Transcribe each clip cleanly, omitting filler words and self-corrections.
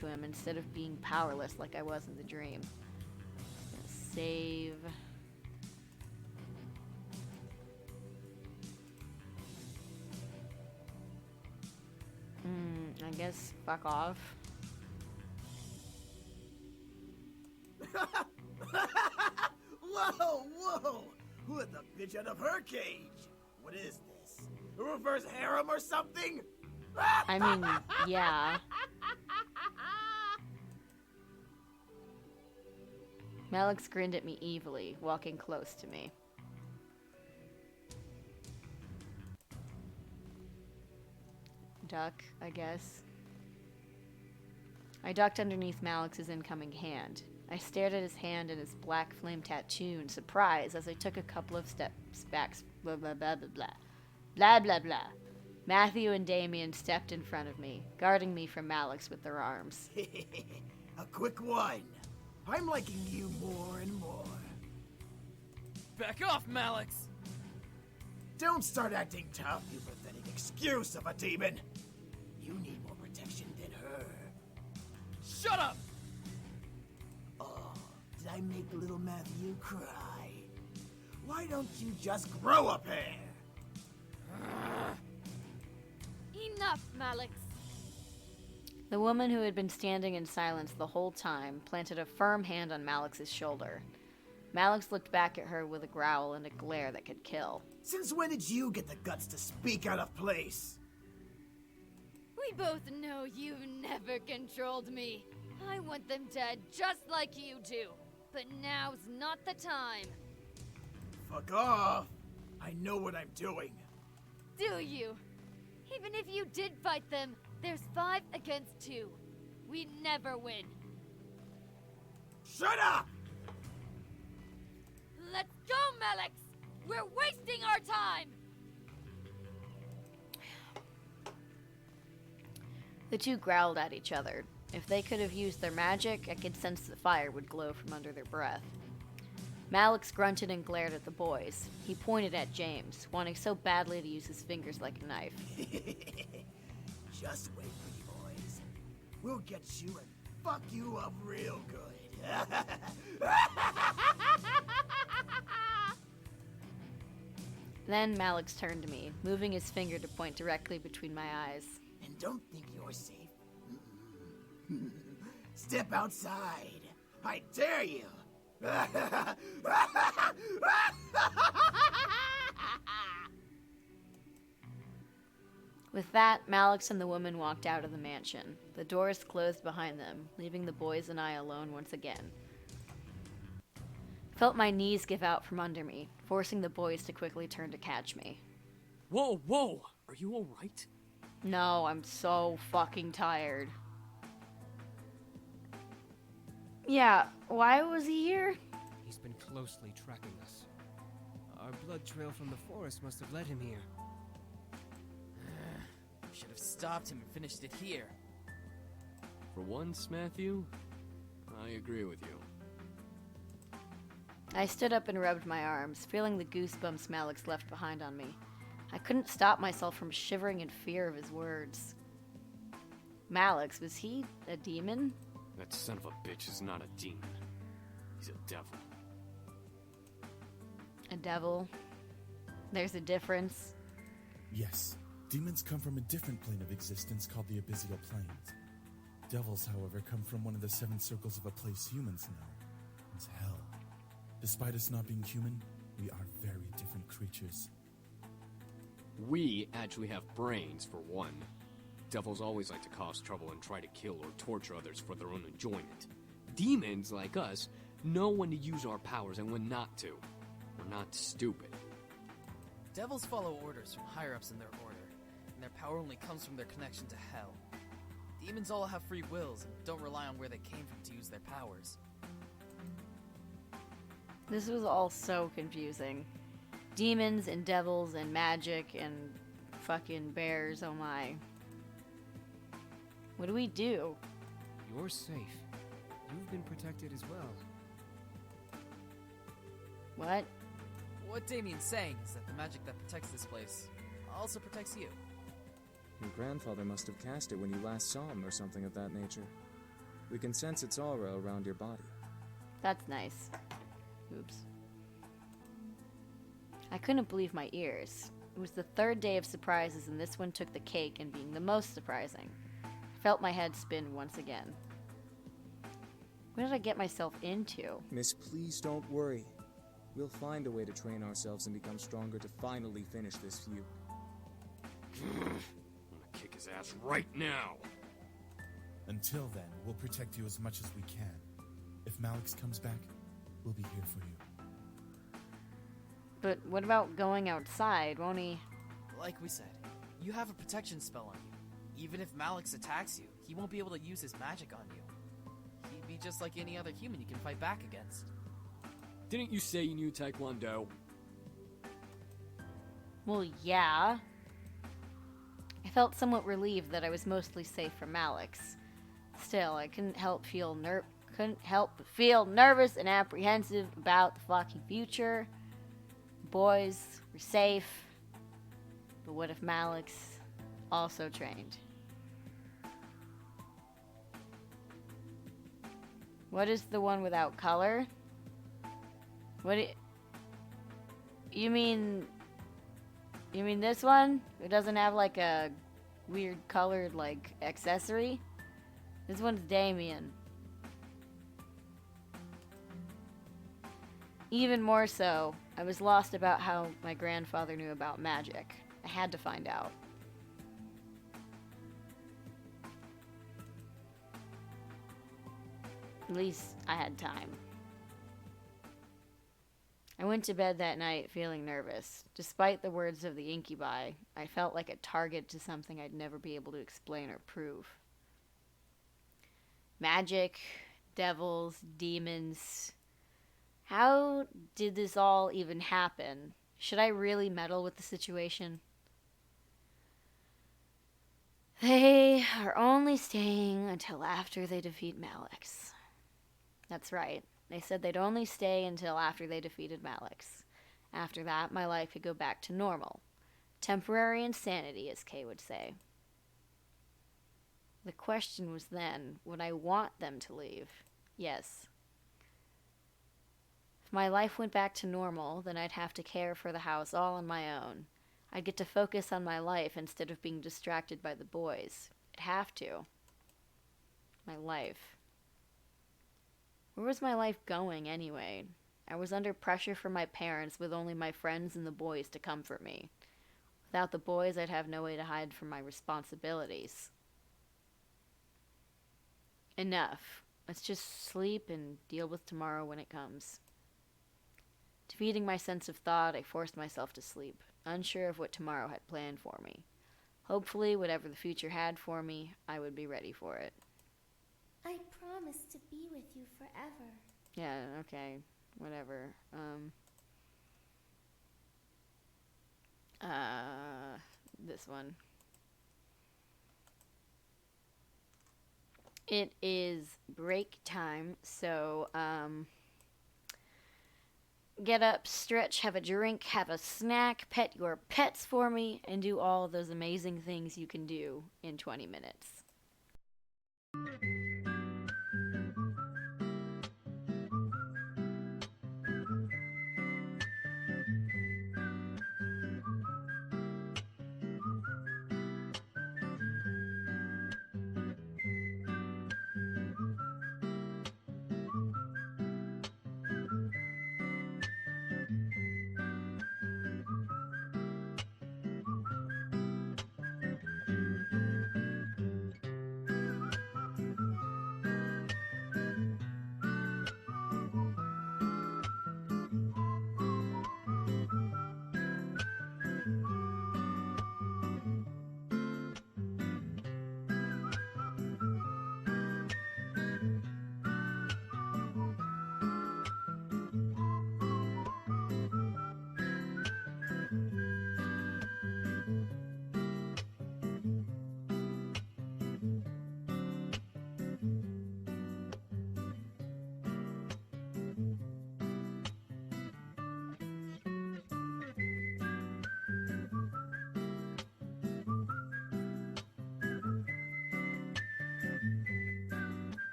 to him instead of being powerless like I was in the dream. Save. I guess fuck off. Whoa, whoa! Who let the bitch out of her cage? What is this? A reverse harem or something? I mean, yeah. Malix grinned at me evilly, walking close to me. Duck, I guess. I ducked underneath Malix's incoming hand. I stared at his hand and his black flame tattoo in surprise as I took a couple of steps back. Blah, blah, blah, blah, blah. Blah, blah, blah. Matthew and Damien stepped in front of me, guarding me from Malix with their arms. A quick one. I'm liking you more and more. Back off, Malix! Don't start acting tough, you pathetic excuse of a demon. You need more protection than her. Shut up! Oh, did I make little Matthew cry? Why don't you just grow a pair? Enough, Malix. The woman who had been standing in silence the whole time planted a firm hand on Malix's shoulder. Malix looked back at her with a growl and a glare that could kill. Since when did you get the guts to speak out of place? We both know you've never controlled me. I want them dead just like you do. But now's not the time. Fuck off! I know what I'm doing. Do you? Even if you did fight them, there's 5 against 2. We never win. Shut up! Let's go, Malix! We're wasting our time! The two growled at each other. If they could have used their magic, I could sense the fire would glow from under their breath. Malix grunted and glared at the boys. He pointed at James, wanting so badly to use his fingers like a knife. Just wait, pretty boys. We'll get you and fuck you up real good. Then Malix turned to me, moving his finger to point directly between my eyes. And don't think you're safe. Step outside. I dare you. With that, Malix and the woman walked out of the mansion. The doors closed behind them, leaving the boys and I alone once again. Felt my knees give out from under me, forcing the boys to quickly turn to catch me. Whoa, whoa! Are you alright? No, I'm so fucking tired. Yeah, why was he here? He's been closely tracking us. Our blood trail from the forest must have led him here. Should have stopped him and finished it here. For once, Matthew, I agree with you. I stood up and rubbed my arms, feeling the goosebumps Malix left behind on me. I couldn't stop myself from shivering in fear of his words. Malix, was he a demon? That son of a bitch is not a demon. He's a devil. A devil? There's a difference. Yes, demons come from a different plane of existence called the Abyssal Planes. Devils, however, come from one of the 7 circles of a place humans know. It's hell. Despite us not being human, we are very different creatures. We actually have brains, for one. Devils always like to cause trouble and try to kill or torture others for their own enjoyment. Demons, like us, know when to use our powers and when not to. We're not stupid. Devils follow orders from higher-ups in their order, and their power only comes from their connection to hell. Demons all have free wills and don't rely on where they came from to use their powers. This was all so confusing. Demons and devils and magic and fucking bears, oh my. What do we do? You're safe. You've been protected as well. What? What Damien's saying is that the magic that protects this place also protects you. Your grandfather must have cast it when you last saw him or something of that nature. We can sense its aura around your body. That's nice. Oops. I couldn't believe my ears. It was the third day of surprises, and this one took the cake in being the most surprising. I felt my head spin once again. What did I get myself into? Miss, please don't worry. We'll find a way to train ourselves and become stronger to finally finish this feud. I'm gonna kick his ass right now. Until then, we'll protect you as much as we can. If Malix comes back, we'll be here for you. But what about going outside? Won't he? Like we said, you have a protection spell on you. Even if Malix attacks you, he won't be able to use his magic on you. He'd be just like any other human you can fight back against. Didn't you say you knew Taekwondo? Well, yeah. I felt somewhat relieved that I was mostly safe from Malix. Still, I couldn't help but feel nervous and apprehensive about the fucking future. Boys were safe, but what if Malix also trained? What is the one without color? You mean this one? It doesn't have like a weird colored like accessory? This one's Damien. Even more so, I was lost about how my grandfather knew about magic. I had to find out. At least I had time. I went to bed that night feeling nervous. Despite the words of the incubi, I felt like a target to something I'd never be able to explain or prove. Magic, devils, demons. How did this all even happen? Should I really meddle with the situation? They are only staying until after they defeat Malix. That's right. They said they'd only stay until after they defeated Malix. After that, my life could go back to normal. Temporary insanity, as Kay would say. The question was then, would I want them to leave? Yes. If my life went back to normal, then I'd have to care for the house all on my own. I'd get to focus on my life instead of being distracted by the boys. I'd have to. My life. Where was my life going, anyway? I was under pressure from my parents with only my friends and the boys to comfort me. Without the boys, I'd have no way to hide from my responsibilities. Enough. Let's just sleep and deal with tomorrow when it comes. Defeating my sense of thought, I forced myself to sleep, unsure of what tomorrow had planned for me. Hopefully, whatever the future had for me, I would be ready for it. I promise to be with you forever. Yeah, okay. Whatever. This one. It is break time, so, get up, stretch, have a drink, have a snack, pet your pets for me, and do all of those amazing things you can do in 20 minutes.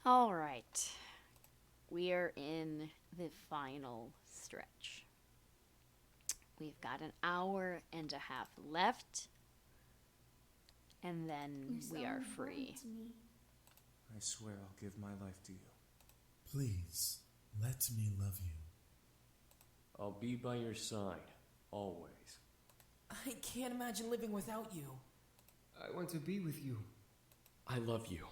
All right. We are in the final stretch. We've got an hour and a half left, and then You're so we are important free. to me. I swear I'll give my life to you. Please, let me love you. I'll be by your side, always. I can't imagine living without you. I want to be with you. I love you.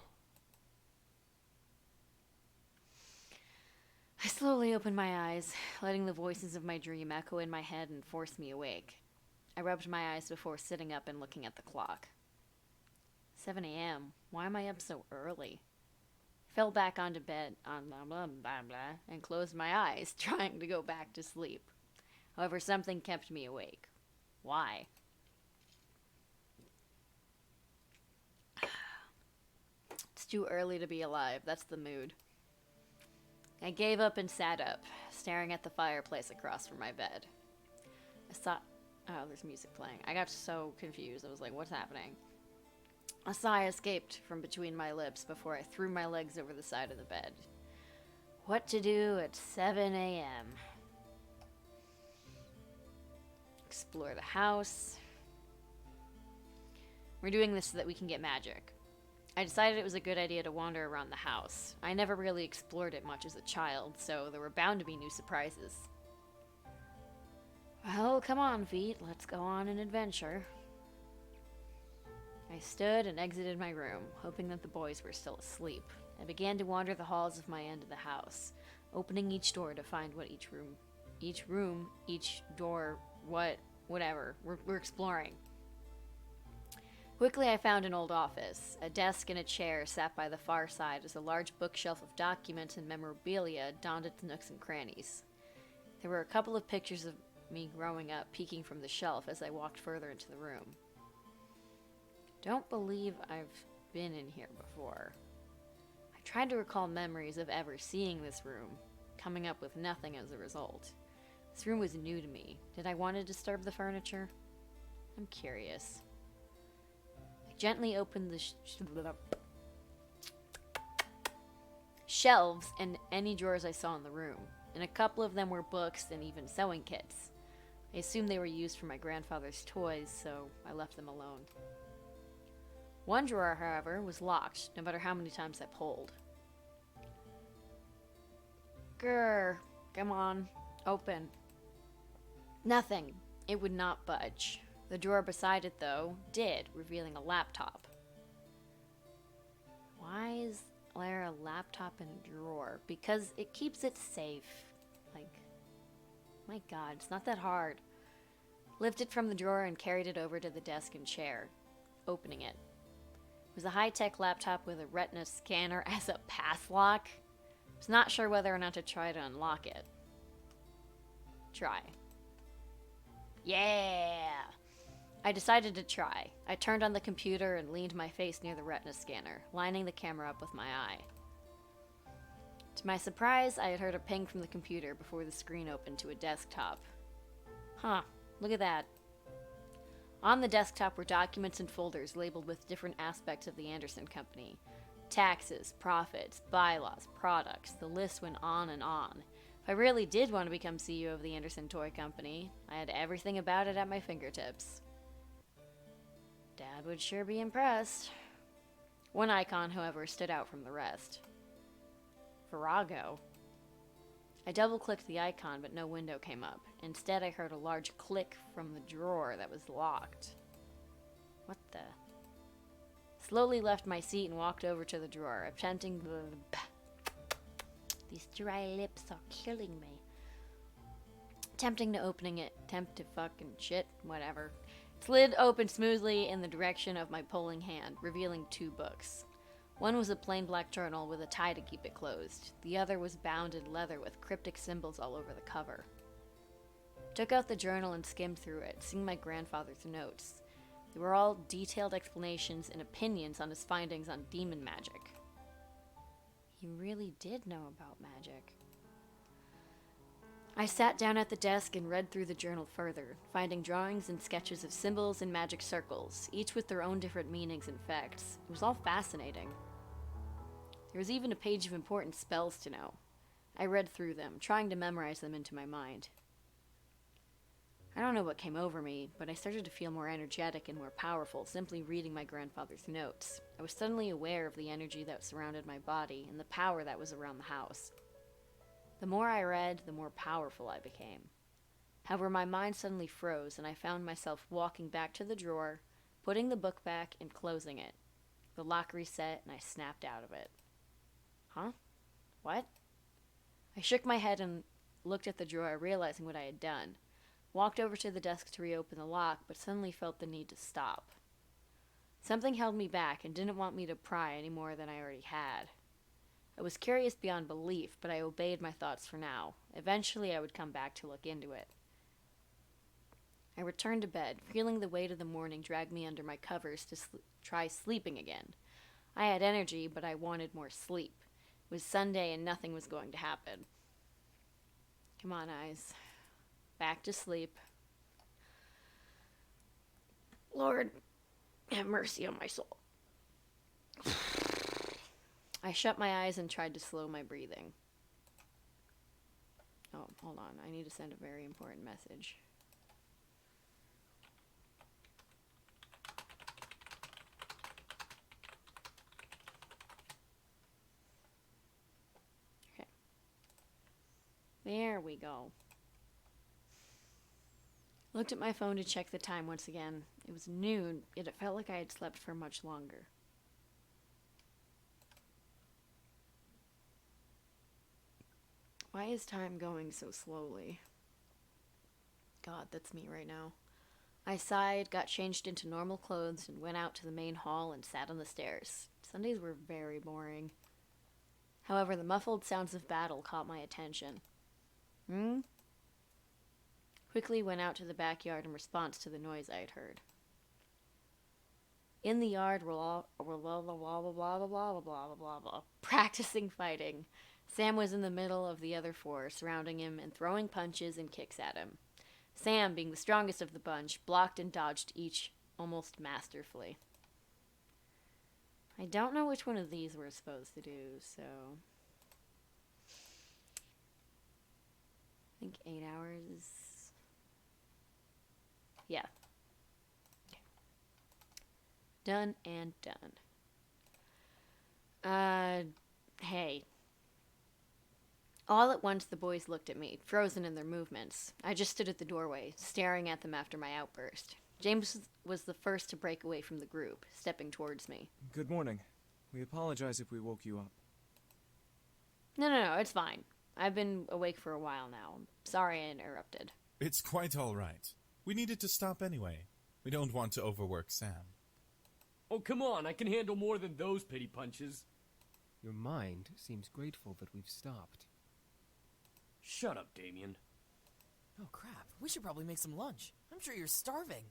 I slowly opened my eyes, letting the voices of my dream echo in my head and force me awake. I rubbed my eyes before sitting up and looking at the clock. 7 a.m. Why am I up so early? I fell back onto bed and closed my eyes, trying to go back to sleep. However, something kept me awake. Why? It's too early to be alive. That's the mood. I gave up and sat up, staring at the fireplace across from my bed. I saw... Oh, there's music playing. I got so confused. I was like, what's happening? A sigh escaped from between my lips before I threw my legs over the side of the bed. What to do at 7 a.m.? Explore the house. We're doing this so that we can get magic. I decided it was a good idea to wander around the house. I never really explored it much as a child, so there were bound to be new surprises. Well, come on, feet. Let's go on an adventure. I stood and exited my room, hoping that the boys were still asleep. I began to wander the halls of my end of the house, opening each door to find what each door, whatever. We're exploring. Quickly, I found an old office. A desk and a chair sat by the far side as a large bookshelf of documents and memorabilia donned its nooks and crannies. There were a couple of pictures of me growing up peeking from the shelf as I walked further into the room. Don't believe I've been in here before. I tried to recall memories of ever seeing this room, coming up with nothing as a result. This room was new to me. Did I want to disturb the furniture? I'm curious. I gently opened the shelves and any drawers I saw in the room, and a couple of them were books and even sewing kits. I assumed they were used for my grandfather's toys, so I left them alone. One drawer, however, was locked, no matter how many times I pulled. Grr, come on, open. Nothing. It would not budge. The drawer beside it, though, did, revealing a laptop. Why is there a laptop in a drawer? Because it keeps it safe. Like, my God, it's not that hard. Lifted from the drawer and carried it over to the desk and chair, opening it. It was a high-tech laptop with a retina scanner as a pass lock. I was not sure whether or not to try to unlock it. Try. Yeah! I decided to try. I turned on the computer and leaned my face near the retina scanner, lining the camera up with my eye. To my surprise, I had heard a ping from the computer before the screen opened to a desktop. Huh, look at that. On the desktop were documents and folders labeled with different aspects of the Anderson Company. Taxes, profits, bylaws, products, the list went on and on. If I really did want to become CEO of the Anderson Toy Company, I had everything about it at my fingertips. Dad would sure be impressed. One icon, however, stood out from the rest. Virago. I double-clicked the icon, but no window came up. Instead, I heard a large click from the drawer that was locked. What the? Slowly left my seat and walked over to the drawer, attempting These dry lips are killing me. Attempting to opening it. Attempt to fucking shit. Whatever. Its lid opened smoothly in the direction of my pulling hand, revealing 2 books. One was a plain black journal with a tie to keep it closed. The other was bound in leather with cryptic symbols all over the cover. Took out the journal and skimmed through it, seeing my grandfather's notes. They were all detailed explanations and opinions on his findings on demon magic. He really did know about magic. I sat down at the desk and read through the journal further, finding drawings and sketches of symbols and magic circles, each with their own different meanings and effects. It was all fascinating. There was even a page of important spells to know. I read through them, trying to memorize them into my mind. I don't know what came over me, but I started to feel more energetic and more powerful simply reading my grandfather's notes. I was suddenly aware of the energy that surrounded my body and the power that was around the house. The more I read, the more powerful I became. However, my mind suddenly froze, and I found myself walking back to the drawer, putting the book back, and closing it. The lock reset, and I snapped out of it. Huh? What? I shook my head and looked at the drawer, realizing what I had done. Walked over to the desk to reopen the lock, but suddenly felt the need to stop. Something held me back and didn't want me to pry any more than I already had. I was curious beyond belief, but I obeyed my thoughts for now. Eventually, I would come back to look into it. I returned to bed, feeling the weight of the morning drag me under my covers to try sleeping again. I had energy, but I wanted more sleep. It was Sunday and nothing was going to happen. Come on, eyes. Back to sleep. Lord, have mercy on my soul. I shut my eyes and tried to slow my breathing. Oh, hold on. I need to send a very important message. Okay. There we go. Looked at my phone to check the time once again. It was noon, yet it felt like I had slept for much longer. Why is time going so slowly? God, that's me right now. I sighed, got changed into normal clothes, and went out to the main hall and sat on the stairs. Sundays were very boring. However, the muffled sounds of battle caught my attention. Quickly went out to the backyard in response to the noise I had heard. In the yard were practicing fighting. Sam was in the middle of the other four, surrounding him and throwing punches and kicks at him. Sam, being the strongest of the bunch, blocked and dodged each almost masterfully. I don't know which one of these we're supposed to do, so... I think 8 hours... Yeah. Okay. Done and done. Hey. All at once the boys looked at me, frozen in their movements. I just stood at the doorway, staring at them after my outburst. James was the first to break away from the group, stepping towards me. Good morning. We apologize if we woke you up. No, it's fine. I've been awake for a while now. Sorry I interrupted. It's quite all right. We needed to stop anyway. We don't want to overwork Sam. Oh, come on, I can handle more than those pity punches. Your mind seems grateful that we've stopped. Shut up, Damien. Oh crap, we should probably make some lunch. I'm sure you're starving.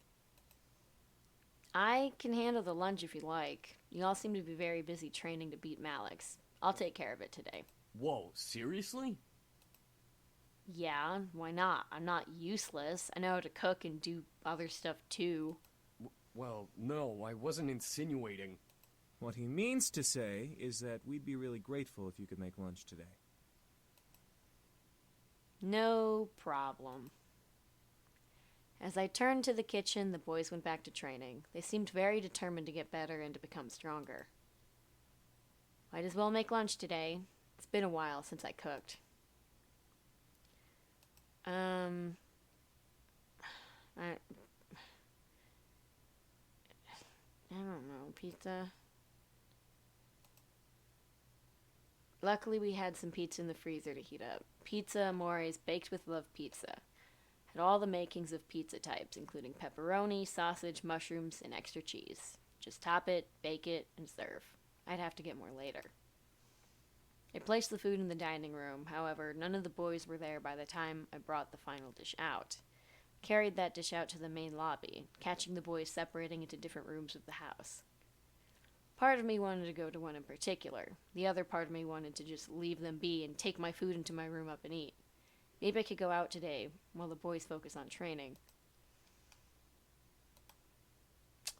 I can handle the lunch if you like. You all seem to be very busy training to beat Malix. I'll take care of it today. Whoa, seriously? Yeah, why not? I'm not useless. I know how to cook and do other stuff too. Well, no, I wasn't insinuating. What he means to say is that we'd be really grateful if you could make lunch today. No problem. As I turned to the kitchen, the boys went back to training. They seemed very determined to get better and to become stronger. Might as well make lunch today. It's been a while since I cooked. I don't know, pizza? Luckily, we had some pizza in the freezer to heat up. Pizza Amore's baked with love pizza. Had all the makings of pizza types, including pepperoni, sausage, mushrooms, and extra cheese. Just top it, bake it, and serve. I'd have to get more later. I placed the food in the dining room. However, none of the boys were there by the time I brought the final dish out. Carried that dish out to the main lobby, catching the boys separating into different rooms of the house. Part of me wanted to go to one in particular. The other part of me wanted to just leave them be and take my food into my room up and eat. Maybe I could go out today while the boys focus on training.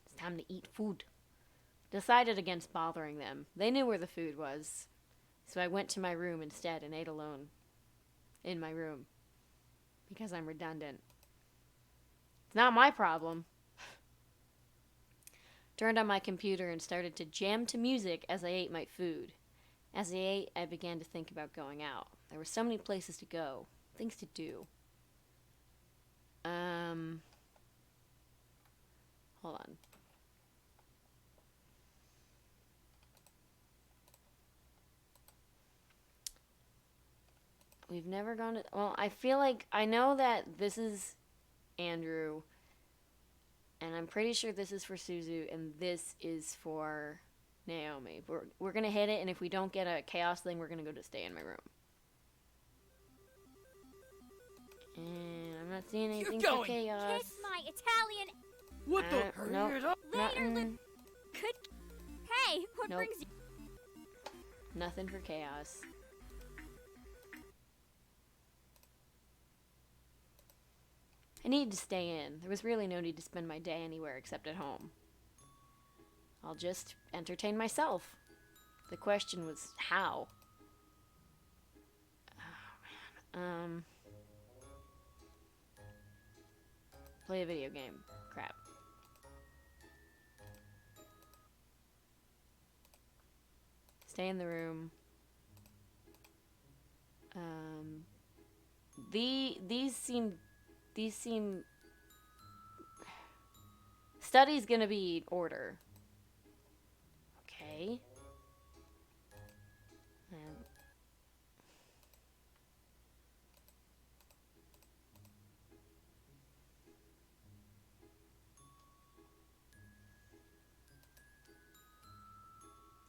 It's time to eat food. Decided against bothering them. They knew where the food was. So I went to my room instead and ate alone. In my room. Because I'm redundant. It's not my problem. Turned on my computer and started to jam to music as I ate my food. As I ate, I began to think about going out. There were so many places to go. Things to do. Hold on. We've never gone to... Well, I feel like... I know that this is Andrew. And I'm pretty sure this is for Suzu. And this is for Naomi. We're going to hit it. And if we don't get a chaos thing, we're going to go to stay in my room. And I'm not seeing anything for chaos. Kiss my Italian. What the? Nope. Later, Nothing. Could. Hey, what Nope. brings you? Nothing for chaos. I needed to stay in. There was really no need to spend my day anywhere except at home. I'll just entertain myself. The question was how. Oh, man. Play a video game. Crap. Stay in the room. These seem study's gonna be order. Okay.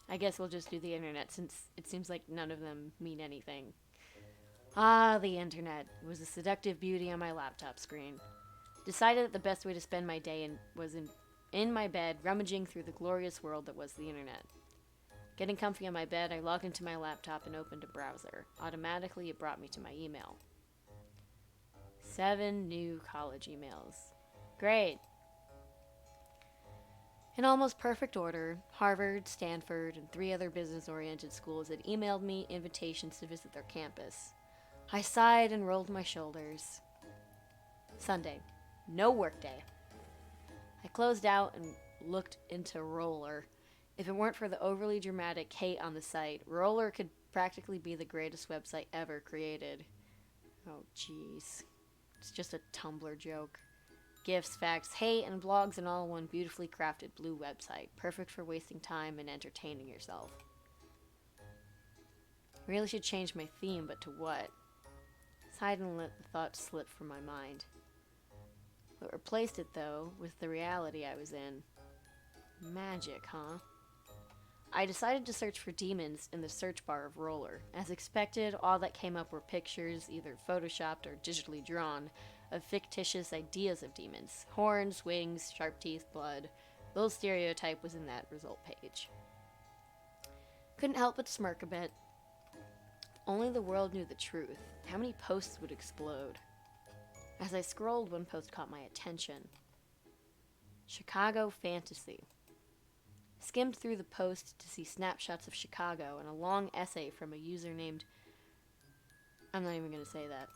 I guess we'll just do the internet since it seems like none of them mean anything. Ah, the internet. It was a seductive beauty on my laptop screen. Decided that the best way to spend my day was in my bed, rummaging through the glorious world that was the internet. Getting comfy on my bed, I logged into my laptop and opened a browser. Automatically, it brought me to my email. 7 new college emails. Great. In almost perfect order, Harvard, Stanford, and 3 other business-oriented schools had emailed me invitations to visit their campus. I sighed and rolled my shoulders. Sunday. No work day. I closed out and looked into Roller. If it weren't for the overly dramatic hate on the site, Roller could practically be the greatest website ever created. Oh, jeez. It's just a Tumblr joke. GIFs, facts, hate, and blogs in all one beautifully crafted blue website. Perfect for wasting time and entertaining yourself. Really should change my theme, but to what? Sighed and let the thought slip from my mind. What replaced it, though, was the reality I was in. Magic, huh? I decided to search for demons in the search bar of Roller. As expected, all that came up were pictures, either photoshopped or digitally drawn, of fictitious ideas of demons. Horns, wings, sharp teeth, blood. The little stereotype was in that result page. Couldn't help but smirk a bit. If only the world knew the truth. How many posts would explode? As I scrolled, one post caught my attention. Chicago Fantasy. Skimmed through the post to see snapshots of Chicago and a long essay from a user named... I'm not even going to say that.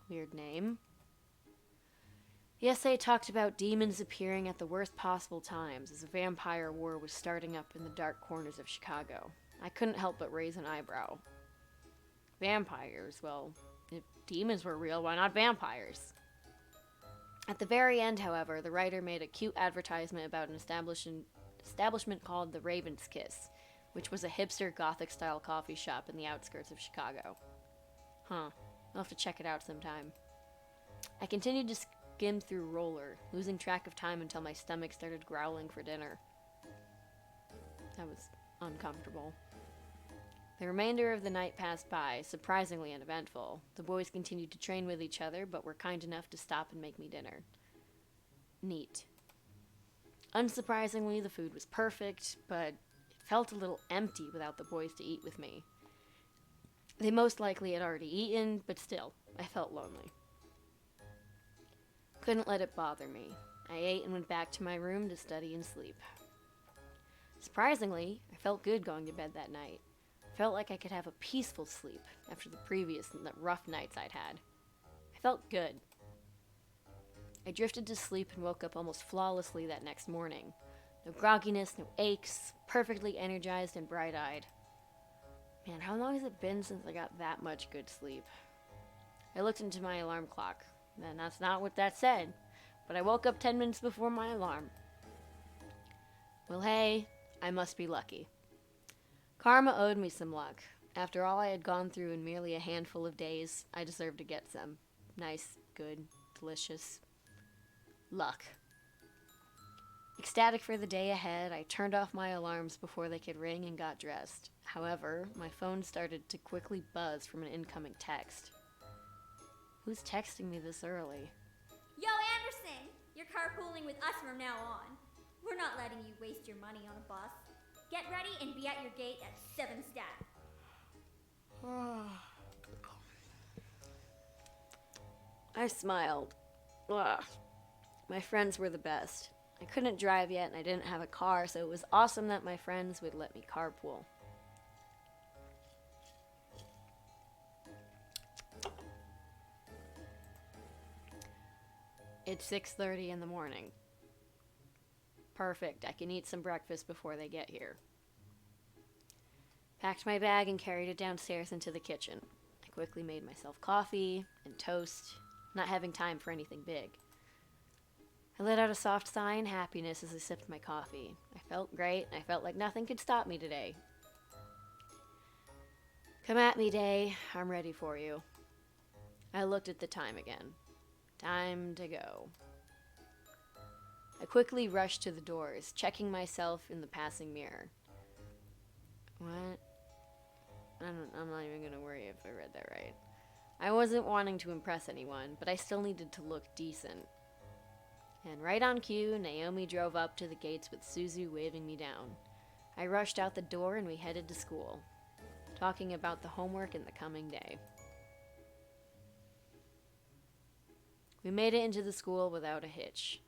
Weird name. The essay talked about demons appearing at the worst possible times as a vampire war was starting up in the dark corners of Chicago. I couldn't help but raise an eyebrow. Vampires? Well, if demons were real, why not vampires? At the very end, however, the writer made a cute advertisement about an establishment called the Raven's Kiss, which was a hipster Gothic-style coffee shop in the outskirts of Chicago. Huh. I'll have to check it out sometime. I continued to skim through Roller, losing track of time until my stomach started growling for dinner. That was uncomfortable. The remainder of the night passed by, surprisingly uneventful. The boys continued to train with each other, but were kind enough to stop and make me dinner. Neat. Unsurprisingly, the food was perfect, but it felt a little empty without the boys to eat with me. They most likely had already eaten, but still, I felt lonely. Couldn't let it bother me. I ate and went back to my room to study and sleep. Surprisingly, I felt good going to bed that night. Felt like I could have a peaceful sleep after the previous rough nights I'd had. I felt good. I drifted to sleep and woke up almost flawlessly that next morning. No grogginess, no aches, perfectly energized and bright-eyed. Man, how long has it been since I got that much good sleep? I looked into my alarm clock. And that's not what that said, but I woke up 10 minutes before my alarm. Well, hey, I must be lucky. Karma owed me some luck. After all I had gone through in merely a handful of days, I deserved to get some nice, good, delicious luck. Ecstatic for the day ahead, I turned off my alarms before they could ring and got dressed. However, my phone started to quickly buzz from an incoming text. Who's texting me this early? Yo, Anderson! You're carpooling with us from now on. We're not letting you waste your money on a bus. Get ready and be at your gate at 7 stat. I smiled. Ugh. My friends were the best. I couldn't drive yet and I didn't have a car, so it was awesome that my friends would let me carpool. It's 6:30 in the morning. Perfect. I can eat some breakfast before they get here. Packed my bag and carried it downstairs into the kitchen. I quickly made myself coffee and toast, not having time for anything big. I let out a soft sigh in happiness as I sipped my coffee. I felt great, and I felt like nothing could stop me today. Come at me, day. I'm ready for you. I looked at the time again. Time to go. I quickly rushed to the doors, checking myself in the passing mirror. What? I'm not even gonna worry if I read that right. I wasn't wanting to impress anyone, but I still needed to look decent. And right on cue, Naomi drove up to the gates with Suzu waving me down. I rushed out the door and we headed to school, talking about the homework in the coming day. We made it into the school without a hitch.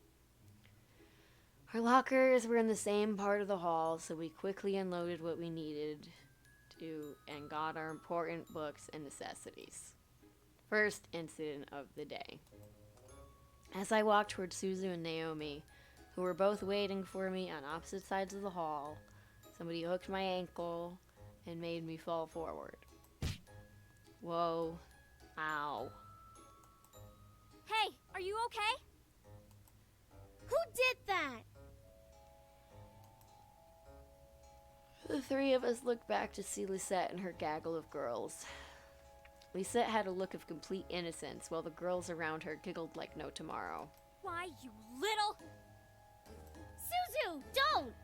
Our lockers were in the same part of the hall, so we quickly unloaded what we needed to and got our important books and necessities. First incident of the day. As I walked toward Suzu and Naomi, who were both waiting for me on opposite sides of the hall, somebody hooked my ankle and made me fall forward. Whoa. Ow. Hey, are you okay? Who did that? The three of us looked back to see Lisette and her gaggle of girls. Lisette had a look of complete innocence, while the girls around her giggled like no tomorrow. Why, you little... Suzu, don't!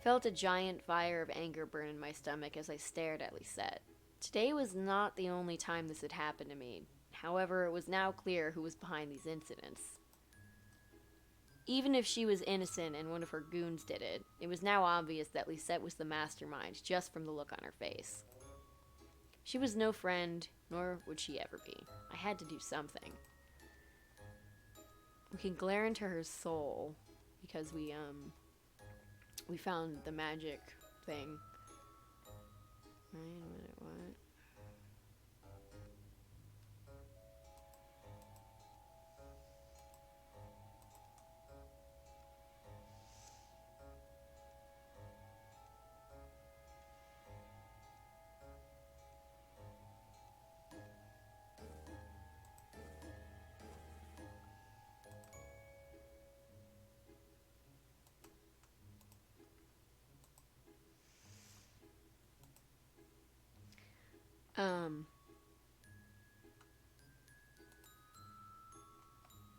Felt a giant fire of anger burn in my stomach as I stared at Lisette. Today was not the only time this had happened to me. However, it was now clear who was behind these incidents. Even if she was innocent and one of her goons did it, it was now obvious that Lisette was the mastermind just from the look on her face. She was no friend, nor would she ever be. I had to do something. We can glare into her soul because we found the magic thing. Wait a minute, what?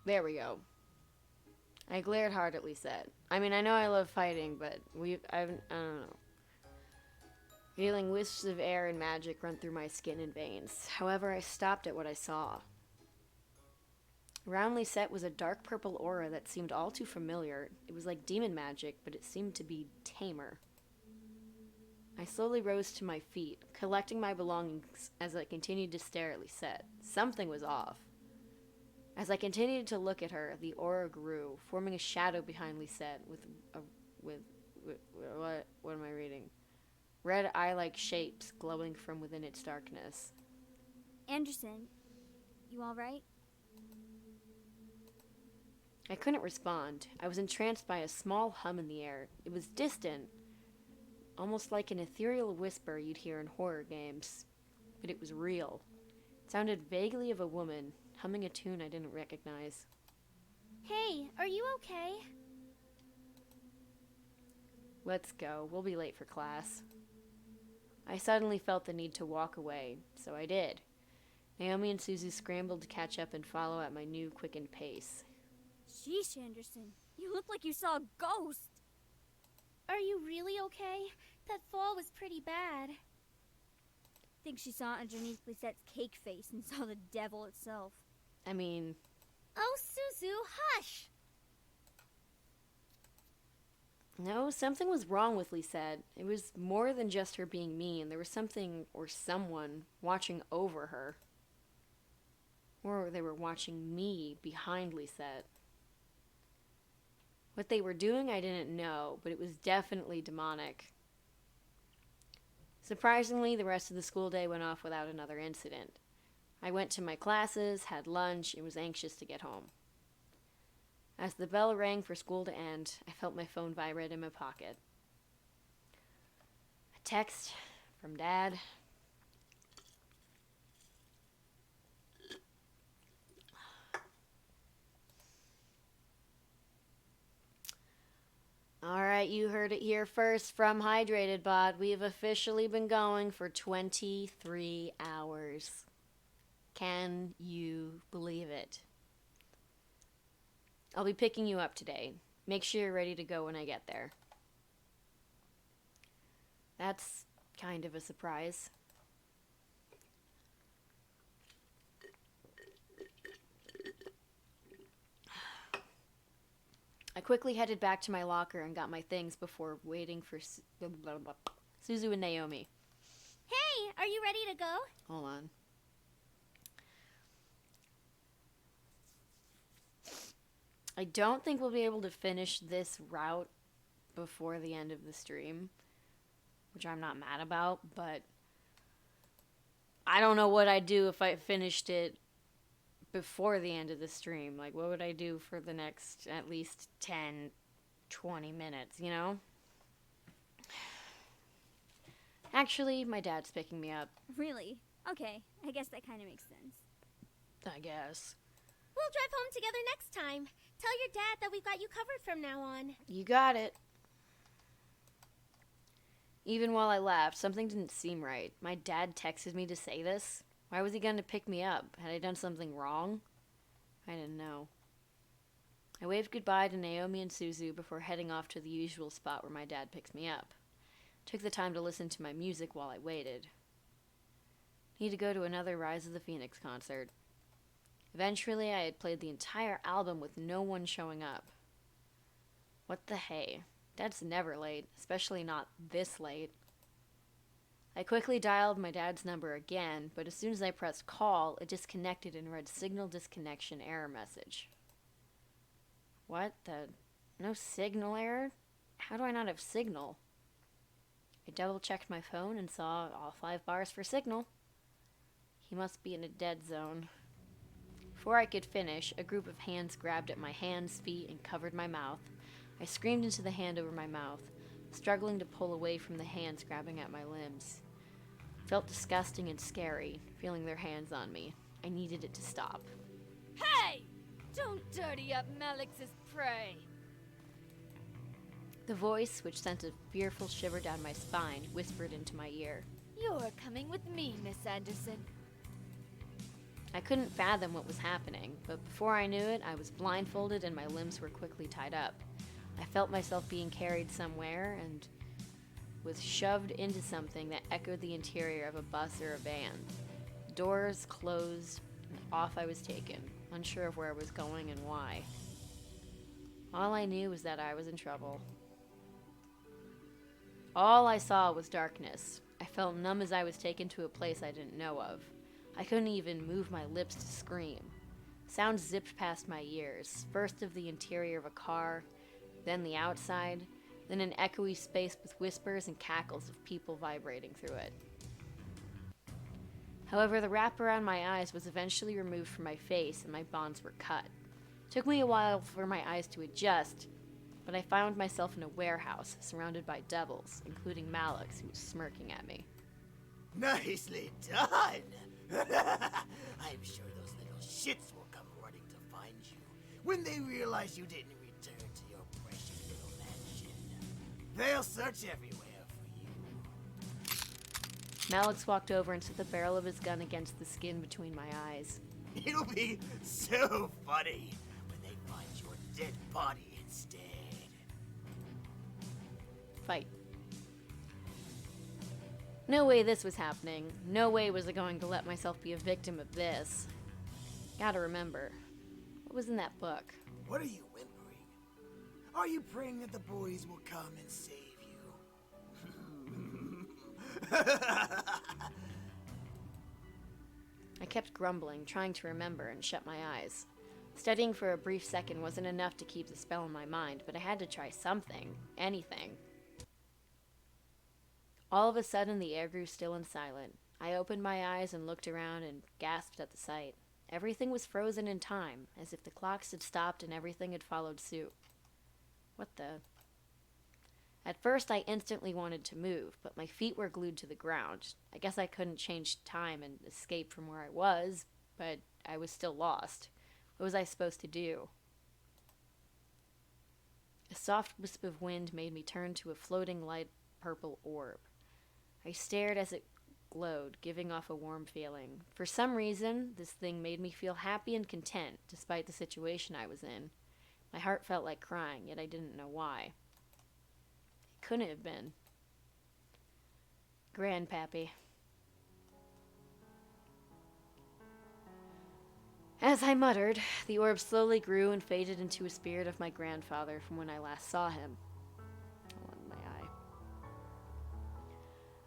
There we go. I glared hard at Lisette. I mean, I know I love fighting, but I don't know. Feeling wisps of air and magic run through my skin and veins. However, I stopped at what I saw. Around Lisette was a dark purple aura that seemed all too familiar. It was like demon magic, but it seemed to be tamer. I slowly rose to my feet, collecting my belongings as I continued to stare at Lisette. Something was off. As I continued to look at her, the aura grew, forming a shadow behind Lisette what am I reading? red eye-like shapes glowing from within its darkness. Anderson, you alright? I couldn't respond. I was entranced by a small hum in the air. It was distant, almost like an ethereal whisper you'd hear in horror games. But it was real. It sounded vaguely of a woman, humming a tune I didn't recognize. Hey, are you okay? Let's go. We'll be late for class. I suddenly felt the need to walk away, so I did. Naomi and Suzu scrambled to catch up and follow at my new quickened pace. Sheesh, Anderson. You look like you saw a ghost. Are you really okay? That fall was pretty bad. Think she saw underneath Lisette's cake face and saw the devil itself. I mean... Oh, Suzu, hush! No, something was wrong with Lisette. It was more than just her being mean. There was something or someone watching over her. Or they were watching me behind Lisette. What they were doing, I didn't know, but it was definitely demonic. Surprisingly, the rest of the school day went off without another incident. I went to my classes, had lunch, and was anxious to get home. As the bell rang for school to end, I felt my phone vibrate in my pocket. A text from Dad. Alright, you heard it here first from Hydrated Bot. We have officially been going for 23 hours. Can you believe it? I'll be picking you up today. Make sure you're ready to go when I get there. That's kind of a surprise. I quickly headed back to my locker and got my things before waiting for Suzu and Naomi. Hey, are you ready to go? Hold on. I don't think we'll be able to finish this route before the end of the stream, which I'm not mad about, but I don't know what I'd do if I finished it before the end of the stream. Like, what would I do for the next at least 10, 20 minutes, you know? Actually, my dad's picking me up. Really? Okay, I guess that kind of makes sense. I guess. We'll drive home together next time. Tell your dad that we've got you covered from now on. You got it. Even while I laughed, something didn't seem right. My dad texted me to say this. Why was he going to pick me up? Had I done something wrong? I didn't know. I waved goodbye to Naomi and Suzu before heading off to the usual spot where my dad picks me up. Took the time to listen to my music while I waited. Need to go to another Rise of the Phoenix concert. Eventually, I had played the entire album with no one showing up. What the hey? Dad's never late, especially not this late. I quickly dialed my dad's number again, but as soon as I pressed call, it disconnected and read signal disconnection error message. What the? No signal error? How do I not have signal? I double-checked my phone and saw all 5 bars for signal. He must be in a dead zone. Before I could finish, a group of hands grabbed at my hands, feet, and covered my mouth. I screamed into the hand over my mouth, struggling to pull away from the hands grabbing at my limbs. Felt disgusting and scary, feeling their hands on me. I needed it to stop. Hey! Don't dirty up Malix's prey! The voice, which sent a fearful shiver down my spine, whispered into my ear. You're coming with me, Miss Anderson. I couldn't fathom what was happening, but before I knew it, I was blindfolded and my limbs were quickly tied up. I felt myself being carried somewhere and was shoved into something that echoed the interior of a bus or a van. Doors closed, and off I was taken, unsure of where I was going and why. All I knew was that I was in trouble. All I saw was darkness. I felt numb as I was taken to a place I didn't know of. I couldn't even move my lips to scream. Sounds zipped past my ears, first of the interior of a car, then the outside, then an echoey space with whispers and cackles of people vibrating through it. However, the wrap around my eyes was eventually removed from my face and my bonds were cut. It took me a while for my eyes to adjust, but I found myself in a warehouse surrounded by devils, including Malix, who was smirking at me. Nicely done! I'm sure those little shits will come running to find you when they realize you didn't return to your precious little mansion. They'll search everywhere for you. Malix walked over and set the barrel of his gun against the skin between my eyes. It'll be so funny when they find your dead body instead. Fight. No way this was happening. No way was I going to let myself be a victim of this. Gotta remember, what was in that book? What are you whimpering? Are you praying that the boys will come and save you? I kept grumbling, trying to remember, and shut my eyes. Studying for a brief second wasn't enough to keep the spell in my mind, but I had to try something. Anything. All of a sudden, the air grew still and silent. I opened my eyes and looked around and gasped at the sight. Everything was frozen in time, as if the clocks had stopped and everything had followed suit. What the... At first, I instantly wanted to move, but my feet were glued to the ground. I guess I couldn't change time and escape from where I was, but I was still lost. What was I supposed to do? A soft wisp of wind made me turn to a floating light purple orb. I stared as it glowed, giving off a warm feeling. For some reason, this thing made me feel happy and content, despite the situation I was in. My heart felt like crying, yet I didn't know why. It couldn't have been. Grandpappy. As I muttered, the orb slowly grew and faded into a spirit of my grandfather from when I last saw him.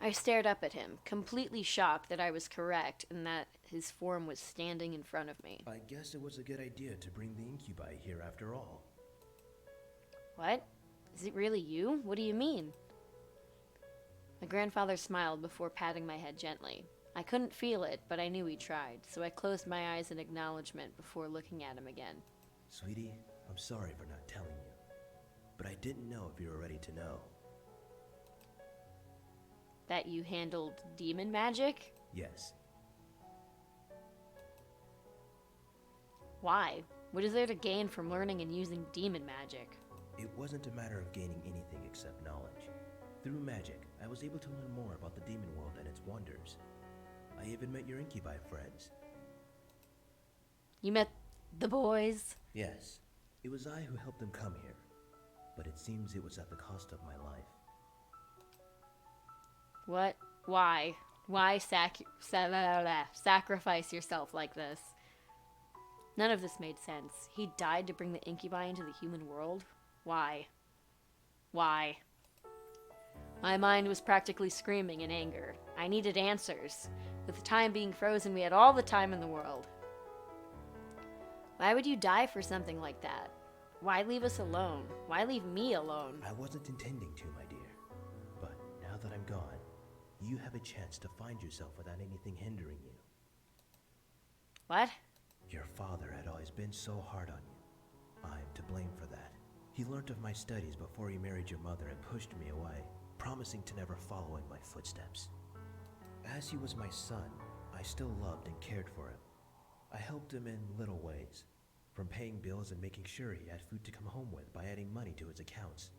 I stared up at him, completely shocked that I was correct and that his form was standing in front of me. I guess it was a good idea to bring the incubi here after all. What? Is it really you? What do you mean? My grandfather smiled before patting my head gently. I couldn't feel it, but I knew he tried, so I closed my eyes in acknowledgement before looking at him again. Sweetie, I'm sorry for not telling you, but I didn't know if you were ready to know. That you handled demon magic? Yes. Why? What is there to gain from learning and using demon magic? It wasn't a matter of gaining anything except knowledge. Through magic, I was able to learn more about the demon world and its wonders. I even met your incubi friends. You met the boys? Yes. It was I who helped them come here, but it seems it was at the cost of my life. What? Why? Why sacrifice yourself like this? None of this made sense. He died to bring the incubi into the human world? Why? Why? My mind was practically screaming in anger. I needed answers. With the time being frozen, we had all the time in the world. Why would you die for something like that? Why leave us alone? Why leave me alone? I wasn't intending to, my dear. But now that I'm gone, you have a chance to find yourself without anything hindering you. What? Your father had always been so hard on you. I'm to blame for that. He learned of my studies before he married your mother and pushed me away, promising to never follow in my footsteps. As he was my son, I still loved and cared for him. I helped him in little ways, from paying bills and making sure he had food to come home with by adding money to his accounts.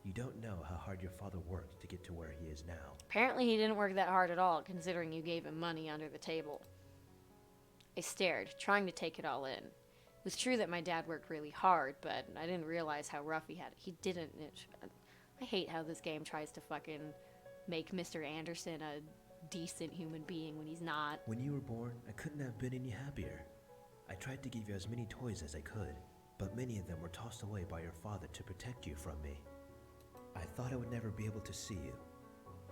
You don't know how hard your father worked to get to where he is now. Apparently he didn't work that hard at all, considering you gave him money under the table. I stared, trying to take it all in. It was true that my dad worked really hard, but I didn't realize how rough he had it. He didn't. I hate how this game tries to fucking make Mr. Anderson a decent human being when he's not. When you were born, I couldn't have been any happier. I tried to give you as many toys as I could, but many of them were tossed away by your father to protect you from me. I thought I would never be able to see you,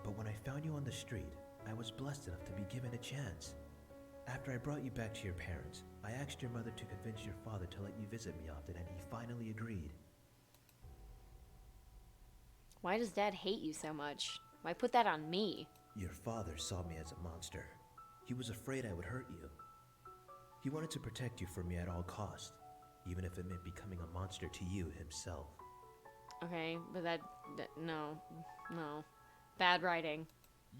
but when I found you on the street, I was blessed enough to be given a chance. After I brought you back to your parents, I asked your mother to convince your father to let you visit me often, and he finally agreed. Why does Dad hate you so much? Why put that on me? Your father saw me as a monster. He was afraid I would hurt you. He wanted to protect you from me at all costs, even if it meant becoming a monster to you himself. Okay, but no. Bad writing.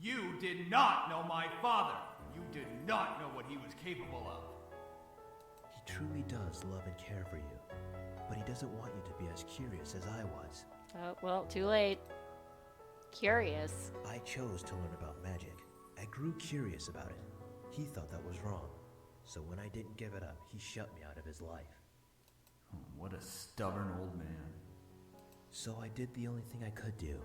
You did not know my father. You did not know what he was capable of. He truly does love and care for you, but he doesn't want you to be as curious as I was. Oh, well, too late. Curious. I chose to learn about magic. I grew curious about it. He thought that was wrong. So when I didn't give it up, he shut me out of his life. What a stubborn old man. So I did the only thing I could do.